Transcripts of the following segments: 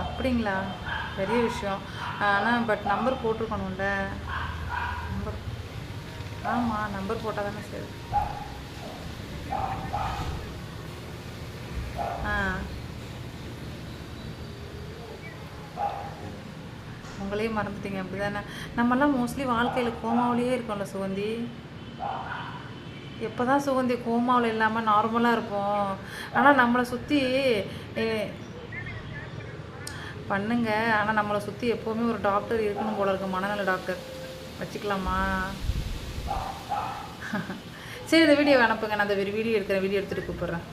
அப்படிங்களா? பெரிய விஷயம். ஆனால் பட் நம்பர் போட்டிருக்கணும்ல. நம்பர் ஆமாம், நம்பர் போட்டால் தானே சரி. ஆ, உங்களையே மறந்துட்டீங்க அப்படி தானே? நம்மலாம் மோஸ்ட்லி வாழ்க்கையில் கோமாவிலேயே இருக்கோம்ல சுகந்தி. எப்போ தான் சுகந்தி கோமாவில் இல்லாமல் நார்மலாக இருப்போம். ஆனால் நம்மளை சுற்றி பண்ணுங்க. ஆனால் நம்மளை சுற்றி எப்போவுமே ஒரு டாக்டர் இருக்கணும் போல இருக்கு, மனநல டாக்டர். வச்சுக்கலாமா? சரி, இந்த வீடியோ அனுப்புங்க. நான் அந்த வீடியோ எடுக்கிறேன். வீடியோ எடுத்துகிட்டு கூப்பிட்றேன்.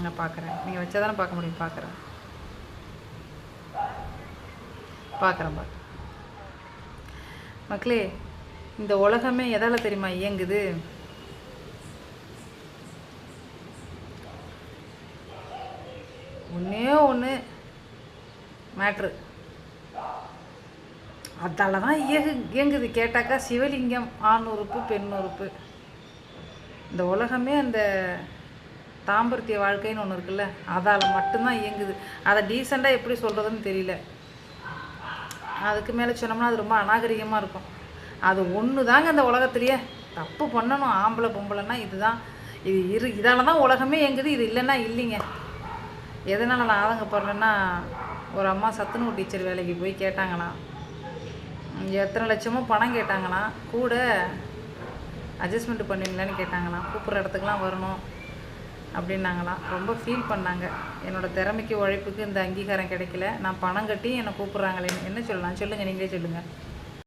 நான் பார்க்குறேன். நீங்கள் வச்சா தானே பார்க்க முடியும். பார்க்குறேன். மக்களே, இந்த உலகமே எதால் தெரியுமா இயங்குது? ஒன்றே ஒன்று மேட்ரு, அதால தான் இயங்குது. கேட்டாக்கா சிவலிங்கம், ஆண் உறுப்பு பெண் உறுப்பு. இந்த உலகமே அந்த தாம்பத்திய வாழ்க்கைன்னு ஒன்று இருக்குல்ல, அதால் மட்டும்தான் இயங்குது. அதை டீசெண்டாக எப்படி சொல்கிறதுன்னு தெரியல. அதுக்கு மேலே சொன்னோம்னா அது ரொம்ப அநாகரிகமாக இருக்கும். அது ஒன்று தாங்க அந்த உலகத்துலேயே தப்பு பண்ணணும். ஆம்பளை பொம்பளைன்னா இதுதான், இதால் தான் உலகமே இயங்குது. இது இல்லைன்னா இல்லைங்க. எதனால் நான் ஆதங்கப்படுறேன்னா, ஒரு அம்மா சத்துணவு டீச்சர் வேலைக்கு போய் கேட்டாங்கண்ணா, எத்தனை லட்சமோ பணம் கேட்டாங்கண்ணா, கூட அட்ஜஸ்ட்மெண்ட் பண்ணுவீங்களான்னு கேட்டாங்கண்ணா. கூப்பிட்ற இடத்துக்குலாம் வரணும் அப்படின்னாங்களாம். ரொம்ப ஃபீல் பண்ணாங்க. என்னோடய திறமைக்கு உழைப்புக்கு இந்த அங்கீகாரம் கிடைக்கல, நான் பணம் கட்டி என்னை கூப்பிட்றாங்களேன்னு. என்ன சொல்லலாம் சொல்லுங்கள், நீங்களே சொல்லுங்கள்.